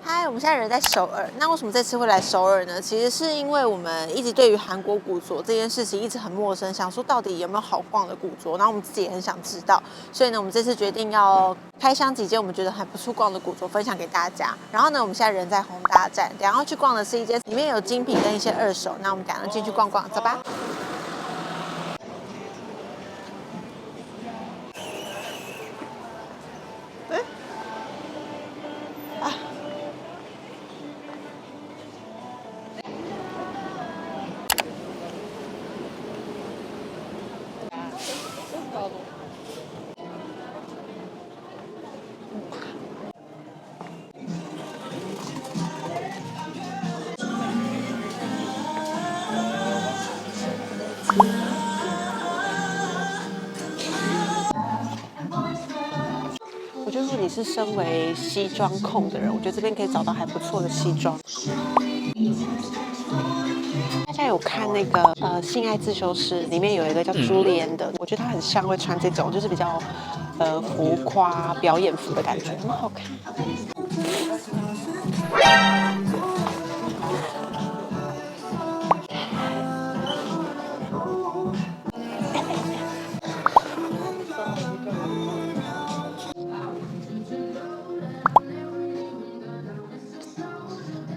嗨，我们现在人在首尔。那为什么这次会来首尔呢？其实是因为我们一直对于韩国古着这件事情一直很陌生，想说到底有没有好逛的古着，然后我们自己也很想知道，所以呢，我们这次决定要开箱几件我们觉得还不错逛的古着分享给大家。然后呢，我们现在人在弘大站，等一下要去逛的是一间里面有精品跟一些二手，那我们等一下进去逛逛，走吧。我觉得如果你是身为西装控的人，我觉得这边可以找到还不错的西装。大家有看那个性爱自修室里面有一个叫朱丽安的，我觉得她很像会穿这种，就是比较浮夸表演服的感觉，很好看。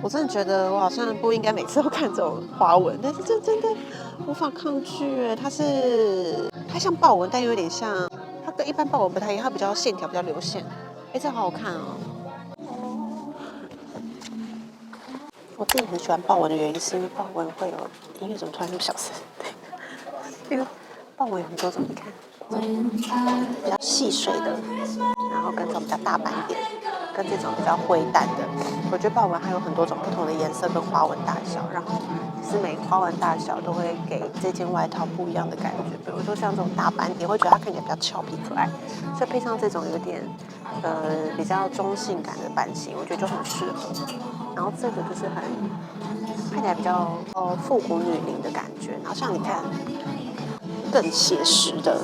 我真的觉得我好像不应该每次都看这种花纹，但是这真的无法抗拒哎，它像豹纹，但又有点像，它跟一般豹纹不太一样，它比较线条比较流线。哎，这好好看哦！我自己很喜欢豹纹的原因是因为豹纹会有音乐，怎么突然那么小声？这个豹纹有很多种，你看，比较细水的，然后跟这种比较大斑点。跟这种比较灰淡的，我觉得豹纹还有很多种不同的颜色跟花纹大小，然后其实每个花纹大小都会给这件外套不一样的感觉。比如说像这种大斑点，会觉得它看起来比较俏皮可爱，所以配上这种有点比较中性感的版型，我觉得就很适合。然后这个就是看起来比较复古女领的感觉，然后像你看更写实的。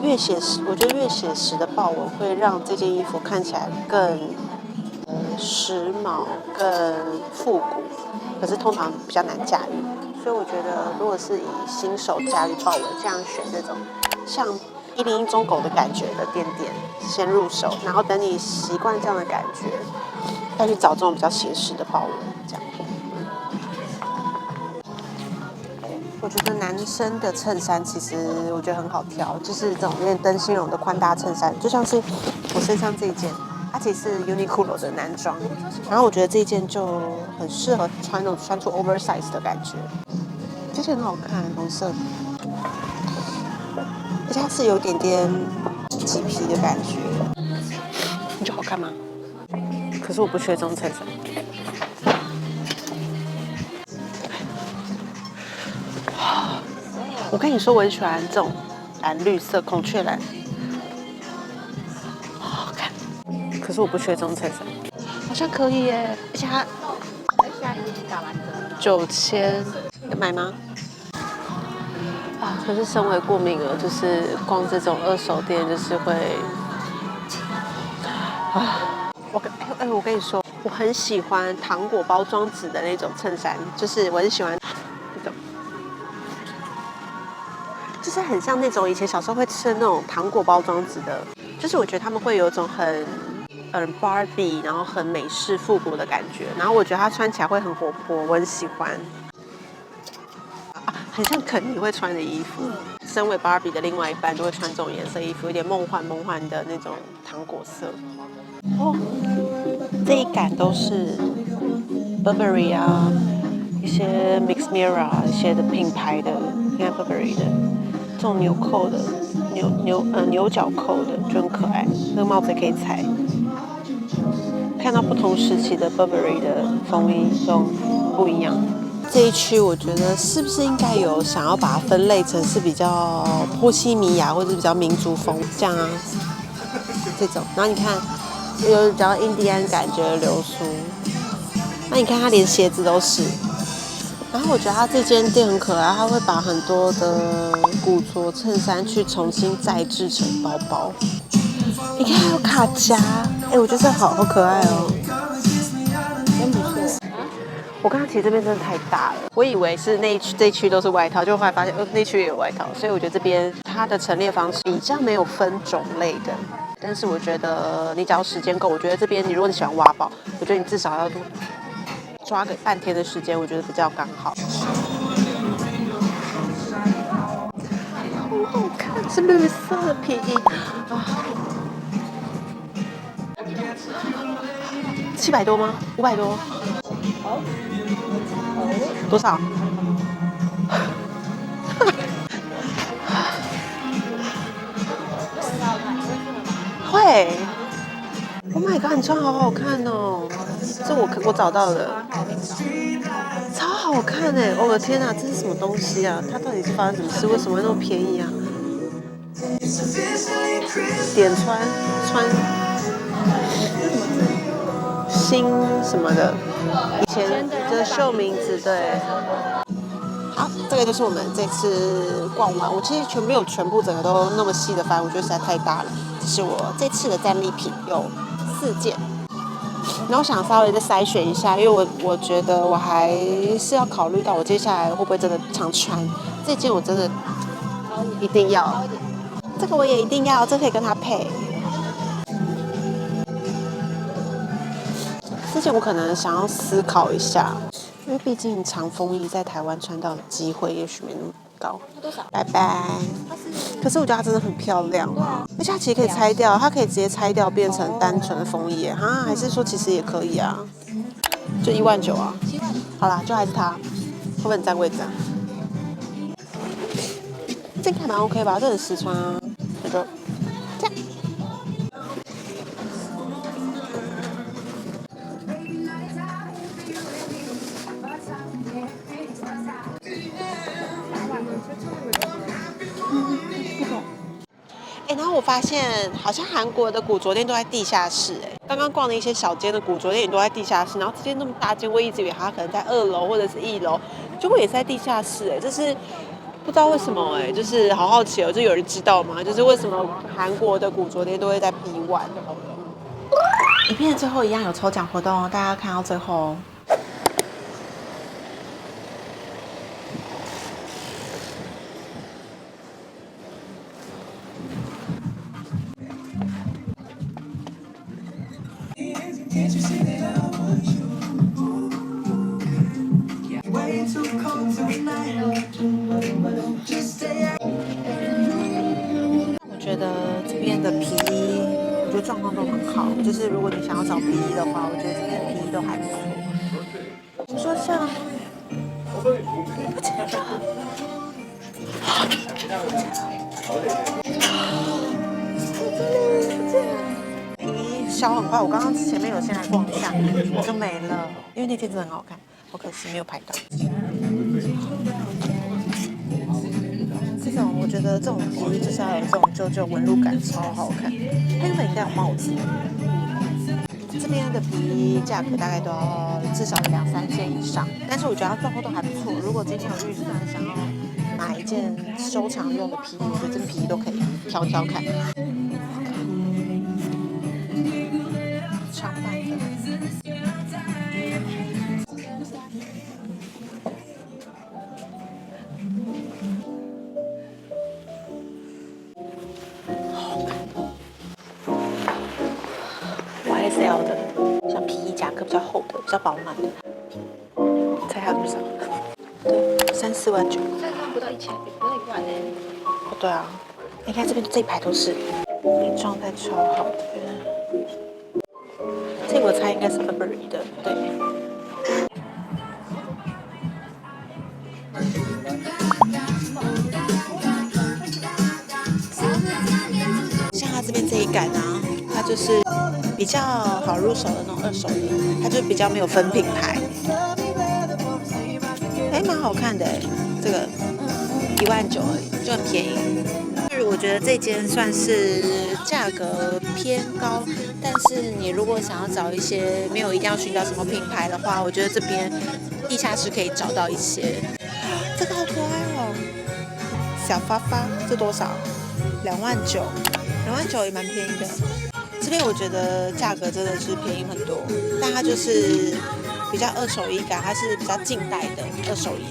越写实，我觉得越写实的豹纹会让这件衣服看起来更时髦、更复古，可是通常比较难驾驭。所以我觉得，如果是以新手驾驭豹纹，这样选这种像101中狗的感觉的垫垫先入手，然后等你习惯这样的感觉，再去找这种比较写实的豹纹，这样。我觉得男生的衬衫其实我觉得很好挑，就是这种有点灯芯绒的宽大衬衫，就像是我身上这一件，它其实是 Uniqlo 的男装，然后我觉得这一件就很适合穿出 oversize 的感觉，这件很好看，红色，而且它是有点点麂皮的感觉，你觉得好看吗？可是我不缺这种衬衫。我跟你说，我很喜欢这种蓝绿色孔雀蓝，好好看。可是我不缺这种衬衫，好像可以耶，而且它9000，买吗？啊，可是身为过敏儿，就是逛这种二手店，就是会我跟你说，我很喜欢糖果包装纸的那种衬衫，就是我很喜欢这种。就是很像那种以前小时候会吃的那种糖果包装纸的，就是我觉得他们会有一种很Barbie， 然后很美式复古的感觉，然后我觉得它穿起来会很活泼，我很喜欢，很像肯尼会穿的衣服。身为 Barbie 的另外一半都会穿这种颜色衣服，有点梦幻的那种糖果色。哦，这一杆都是 Burberry 啊，一些 Mix Mirror 一些的品牌的，你看 Burberry 的。这种纽扣的牛角扣的就很可爱，那个帽子也可以裁。看到不同时期的 Burberry 的风衣都不一样。这一区我觉得是不是应该有想要把它分类成是比较波西米亚或者比较民族风这样啊？这种，然后你看有比较印第安感觉的流苏，那你看它连鞋子都是。然后我觉得它这间店很可爱，它会把很多的古着衬衫去重新再制成包包。你看还有卡夹，我觉得这好可爱哦。我刚刚其实这边真的太大了，我以为是这一区都是外套，就后来发现那区也有外套，所以我觉得这边它的陈列方式比较没有分种类的。但是我觉得你只要时间够，我觉得这边如果你喜欢挖宝，我觉得你至少要抓个半天的时间，我觉得比较刚好。好好看，是绿色的皮衣啊，700多吗？500多？多少？会 ，Oh my god， 你穿好好看哦！这我找到的，超好看哎！我的天哪，这是什么东西啊？它到底是发生什么事？为什么会那么便宜啊？点穿新什么的，以前的秀名字对。好，这个就是我们这次逛完。我其实没有全部整个都那么细的翻，我觉得实在太大了。这是我这次的战利品有4件，然后想稍微再筛选一下，因为我觉得我还是要考虑到我接下来会不会真的常穿。这件我真的一定要，这个我也一定要，这可以跟它配。这件我可能想要思考一下。因为毕竟长风衣在台湾穿到的机会也许没那么高。多少？拜拜。可是我觉得它真的很漂亮，而且它其实可以拆掉，它可以直接拆掉变成单纯的风衣哈，还是说其实也可以啊？就19000啊。好啦，就还是它，会不会很占位置啊？这个还蛮 OK 吧，这很实穿啊，那就这样。然后我发现好像韩国的古着店都在地下室，刚刚逛的一些小间的古着店也都在地下室，然后这间那么大间，我一直以为它可能在2楼或者是1楼，结果也是在地下室，就是不知道为什么就是好好奇哦，就有人知道吗？就是为什么韩国的古着店都会在 B1？影片的最后一样有抽奖活动哦，大家看到最后哦。我觉得这边的皮衣，我觉得状况都很好。就是如果你想要找皮衣的话，我觉得这边的皮衣都还不错。你说像，不见了，皮衣销很快，我刚刚前面有先来逛一下，就没了，因为那件真的很好看，好可惜没有拍到。这种我觉得这种皮衣就是要有这种旧旧纹路感，超好看。它原本应该有帽子。这边的皮衣价格大概都要至少2-3千以上，但是我觉得它状况都还不错。如果今天有预算想要买一件收藏用的皮衣，我觉得这个皮衣都可以挑挑看。长版的。YSL 的，像皮衣夹克比较厚的，比较饱满的。猜它多少？对，3-4万9。3万不到1000，不到1万呢。哦，对啊。你看这边这一排都是，状态超好的。这个我猜应该是 Burberry 的，对。像它这边这一杆啊，它就是比较好入手的那种2手的，它就比较没有分品牌。蛮好看的这个19000而已，就很便宜。我觉得这间算是价格偏高，但是你如果想要找一些没有一定要寻找什么品牌的话，我觉得这边地下室可以找到一些。这个好可爱哦，小发发，这多少？29000，29000也蛮便宜的。这边我觉得价格真的是便宜很多，但它就是比较二手衣感，它是比较近代的二手衣。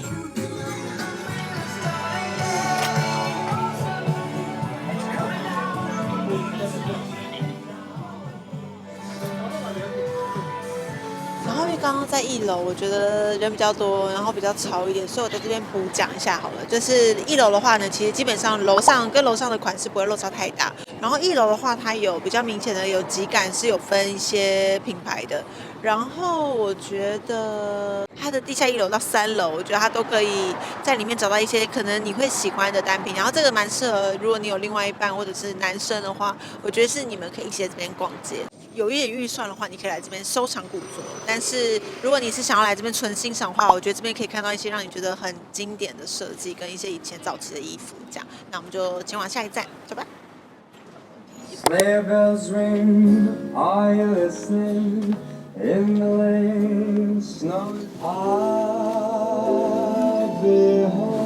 然后因为刚刚在1楼，我觉得人比较多，然后比较吵一点，所以我在这边补讲一下好了。就是1楼的话呢，其实基本上楼上跟楼上的款式不会落差太大。然后1楼的话，它有比较明显的有几感是有分一些品牌的。然后我觉得它的地下1楼到3楼，我觉得它都可以在里面找到一些可能你会喜欢的单品。然后这个蛮适合，如果你有另外一半或者是男生的话，我觉得是你们可以一起在这边逛街。有一点预算的话，你可以来这边收藏古着。但是如果你是想要来这边纯欣赏的话，我觉得这边可以看到一些让你觉得很经典的设计，跟一些以前早期的衣服。这样，那我们就前往下一站，走吧。Sleigh bells ring, are you listening? In the lane, snow I behold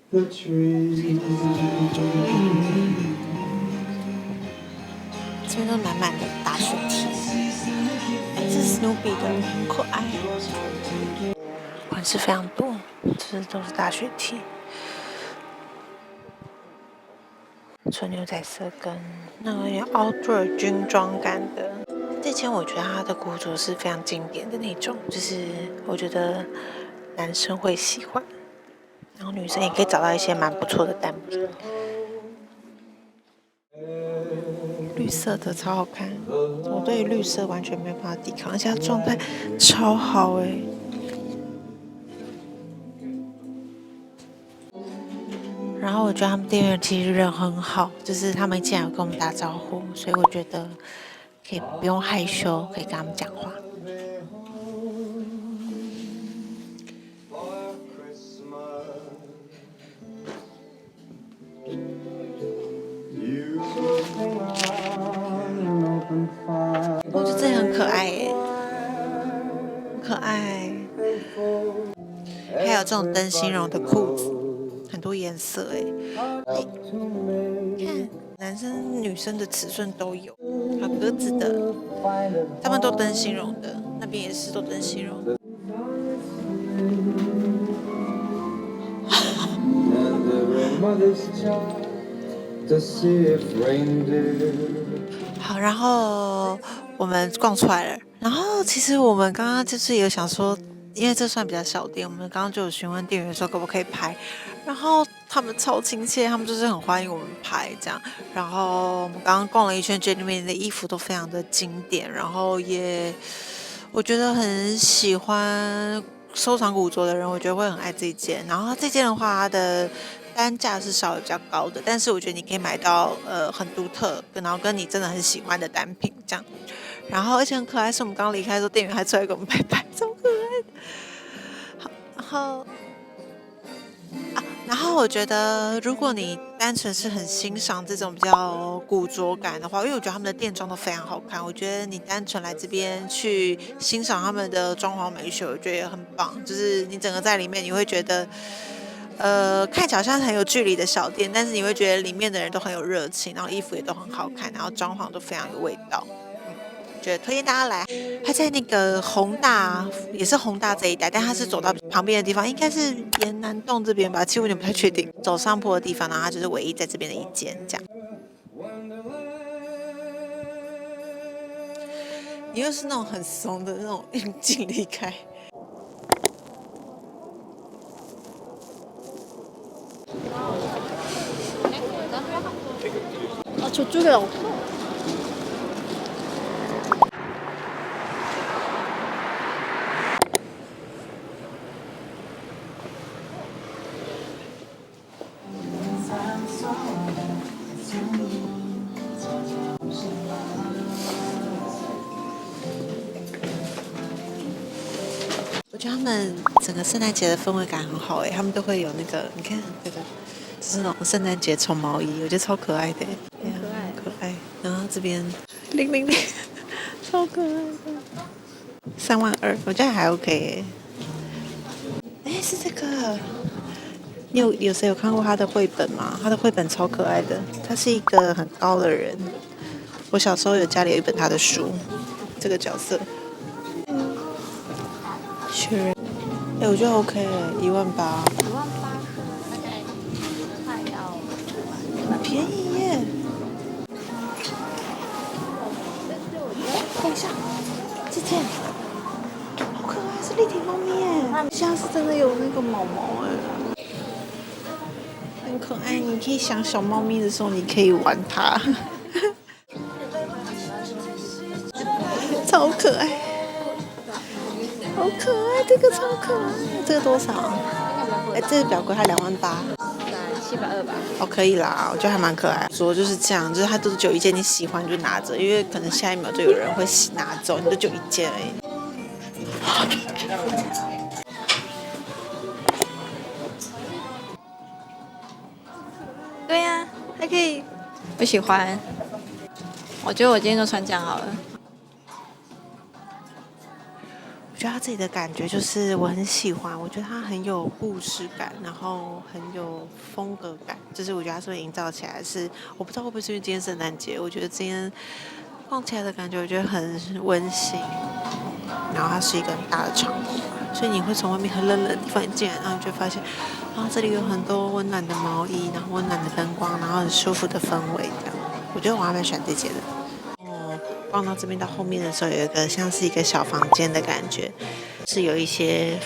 the tree. 这边都满满的大水梯，这是 Snoopy 的，很可爱，款式非常多，这都是大水梯，纯牛仔色跟那个有点 outdoor 军装感的。这件我觉得它的古着是非常经典的那种，就是我觉得男生会喜欢，然后女生也可以找到一些蛮不错的单品。绿色的超好看，我对于绿色完全没有办法抵抗，而且它状态超好哎。然后我觉得他们店员其实人很好，就是他们竟然有跟我们打招呼，所以我觉得可以不用害羞，可以跟他们讲话。我觉得这很可爱耶，可爱。还有这种灯芯绒的裤子，很多颜色哎。看，男生女生的尺寸都有，还有格子的，他们都灯芯绒的，那边也是都灯芯绒的。好，然后我们逛出来了。然后其实我们刚刚就是有想说，因为这算比较小店，我们刚刚就有询问店员说可不可以拍，然后他们超亲切，他们就是很欢迎我们拍这样。然后我们刚刚逛了一圈，觉得里面的衣服都非常的经典，然后也我觉得很喜欢收藏古着的人，我觉得会很爱这件。然后这件的话，它的单价是稍微比较高的，但是我觉得你可以买到很独特，然后跟你真的很喜欢的单品这样。然后而且很可爱，是我们刚刚离开的时候，店员还出来给我们拍拍，超可爱的。好，然后我觉得如果你单纯是很欣赏这种比较古着感的话，因为我觉得他们的店装都非常好看，我觉得你单纯来这边去欣赏他们的装潢美学，我觉得也很棒。就是你整个在里面，你会觉得。看起来好像很有距离的小店，但是你会觉得里面的人都很有热情，然后衣服也都很好看，然后装潢都非常有味道。觉得推荐大家来。它在那个宏大，也是宏大这一带，但它是走到旁边的地方，应该是延南洞这边吧，其实我有点不太确定。走上坡的地方，然后它就是唯一在这边的一间这样。你又是那种很怂的那种硬劲离开。저쪽에 없어.我觉得他们整个圣诞节的氛围感很好哎，他们都会有那个，你看这个，就是那种圣诞节虫毛衣，我觉得超可爱的，很可爱，可爱。然后这边000，超可爱的，32000，我觉得还 OK 哎。哎，是这个，你有谁有看过他的绘本吗？他的绘本超可爱的，他是一个很高的人。我小时候家里有一本他的书，这个角色。雪人，我觉得 OK 18000。18000大概快要很便宜耶。等一下，这件好可爱，是立体猫咪耶！现在是真的有那个毛毛哎，很可爱。你可以想小猫咪的时候，你可以玩它，超可爱，好可爱，这个超可爱。这个多少？这个比较贵，它28000。720吧。哦，可以啦，我觉得还蛮可爱。说就是这样，就是它都是就一件，你喜欢就拿着，因为可能下一秒就有人会拿走，你就一件而已。对呀、还可以。我喜欢。我觉得我今天就穿这样好了。我觉得他自己的感觉就是我很喜欢，我觉得他很有故事感，然后很有风格感，就是我觉得他是会营造起来是，我不知道会不会是因为今天圣诞节，我觉得今天逛起来的感觉我觉得很温馨，然后它是一个很大的场地，所以你会从外面很冷的地方进来，然后你就会发现，这里有很多温暖的毛衣，然后温暖的灯光，然后很舒服的氛围，这样，我觉得我还蛮喜欢这些的。逛到这边到后面的时候，有一个像是一个小房间的感觉，是有一些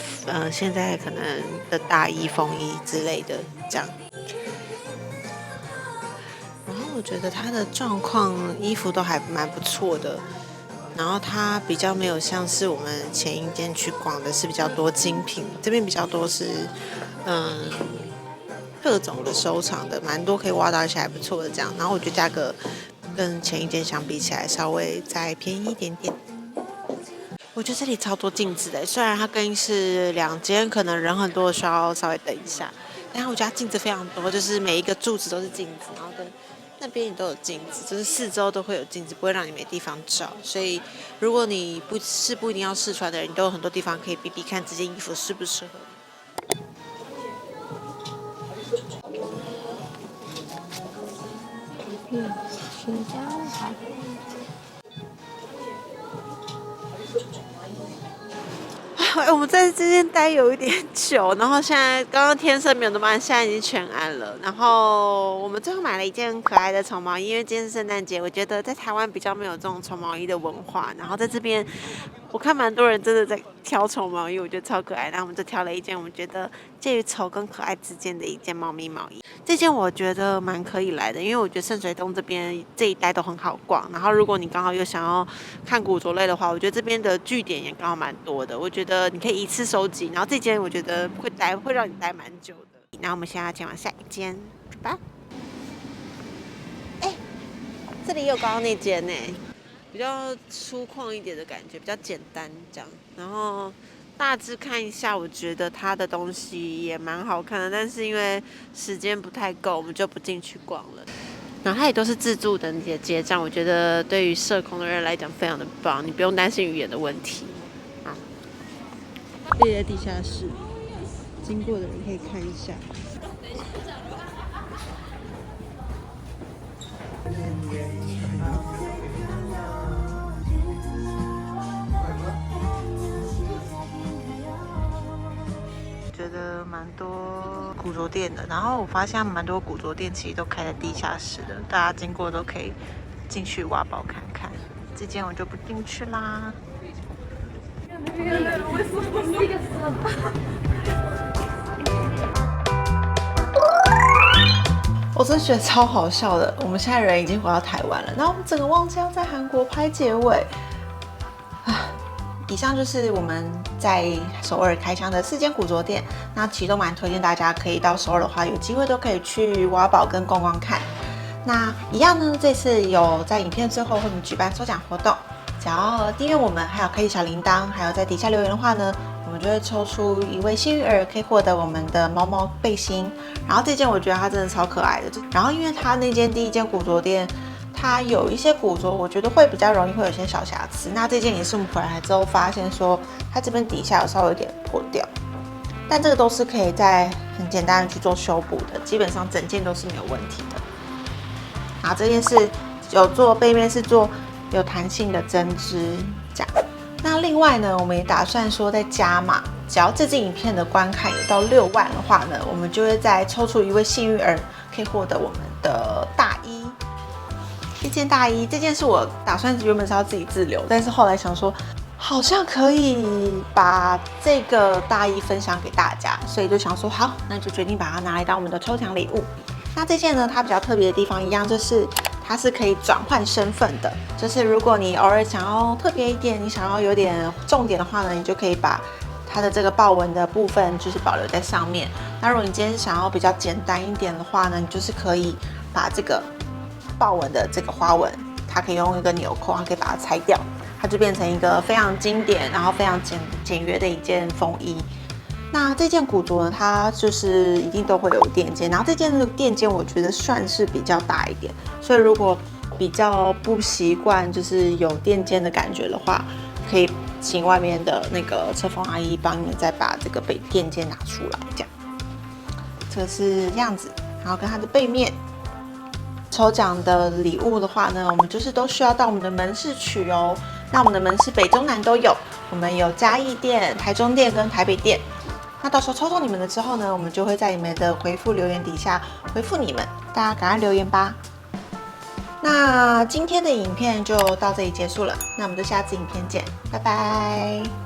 现在可能的大衣、风衣之类的这样。然后我觉得它的状况衣服都还蛮不错的，然后它比较没有像是我们前一间去逛的是比较多精品，这边比较多是各种的收藏的，蛮多可以挖到一些还不错的这样。然后我觉得价格跟前一间相比起来稍微再便宜一点点。我觉得这里超多镜子的，虽然它更是2间，可能人很多，需要稍微等一下。但是我觉得它镜子非常多，就是每一个柱子都是镜子，然后跟那边也都有镜子，就是4周都会有镜子，不会让你没地方照。所以如果你不一定要试穿的人，你都有很多地方可以比比看这件衣服适不适合你。雪茄咖啡。我们在这边待有一点久，然后现在刚刚天色没有那么暗，现在已经全暗了。然后我们最后买了一件可爱的虫毛衣，因为今天是圣诞节，我觉得在台湾比较没有这种虫毛衣的文化。然后在这边，我看蛮多人真的在挑虫毛衣，我觉得超可爱。然后我们就挑了一件我们觉得介于丑跟可爱之间的一件猫咪毛衣。这件我觉得蛮可以来的，因为我觉得圣水东这边这一带都很好逛。然后如果你刚好又想要看古着类的话，我觉得这边的据点也刚好蛮多的。我觉得你可以一次收集，然后这间我觉得会让你待蛮久的。那我们现在要前往下一间吧。这里有刚刚那间呢，比较粗犷一点的感觉，比较简单这样。然后大致看一下，我觉得它的东西也蛮好看的，但是因为时间不太够，我们就不进去逛了。然后它也都是自助的那些结账，我觉得对于社恐的人来讲非常的棒，你不用担心语言的问题。这里在地下室，经过的人可以看一下。觉得蛮多古着店的，然后我发现蛮多古着店其实都开在地下室的，大家经过都可以进去挖宝看看。这间我就不进去啦。我真的觉得超好笑的。我们现在人已经回到台湾了，然后我们整个忘记要在韩国拍结尾。以上就是我们在首尔开箱的4间古着店，那其实都蛮推荐大家可以到首尔的话，有机会都可以去挖宝跟逛逛看。那一样呢，这次有在影片最后会举办抽奖活动，只要订阅我们，还有开启小铃铛，还有在底下留言的话呢，我们就会抽出1位幸运儿，可以获得我们的猫猫背心。然后这件我觉得它真的超可爱的，然后因为它那间第1间古着店，它有一些古着，我觉得会比较容易会有一些小瑕疵。那这件也是我们回来之后发现说，它这边底下有稍微有点破掉。但这个都是可以在很简单的去做修补的，基本上整件都是没有问题的。好，这件是有做背面是做有弹性的针织这样。那另外呢，我们也打算说再加码，只要这支影片的观看有到6万的话呢，我们就会再抽出一位幸运儿，可以获得我们的大衣。这件大衣，这件是我打算原本是要自己自留，但是后来想说，好像可以把这个大衣分享给大家，所以就想说好，那就决定把它拿来当我们的抽奖礼物。那这件呢，它比较特别的地方一样就是它是可以转换身份的，就是如果你偶尔想要特别一点，你想要有点重点的话呢，你就可以把它的这个豹纹的部分就是保留在上面。那如果你今天想要比较简单一点的话呢，你就是可以把这个豹纹的这个花纹，它可以用一个纽扣，它可以把它拆掉，它就变成一个非常经典，然后非常简约的一件风衣。那这件古着呢，它就是一定都会有垫肩，然后这件的垫肩我觉得算是比较大一点，所以如果比较不习惯就是有垫肩的感觉的话，可以请外面的那个车缝阿姨帮你们再把这个垫肩拿出来，这样。这个是这样子，然后跟它的背面。抽奖的礼物的话呢，我们就是都需要到我们的门市取哦。那我们的门市北中南都有，我们有嘉义店、台中店跟台北店。那到时候抽中你们了之后呢，我们就会在你们的回复留言底下回复你们，大家赶快留言吧。那今天的影片就到这里结束了，那我们就下次影片见，拜拜。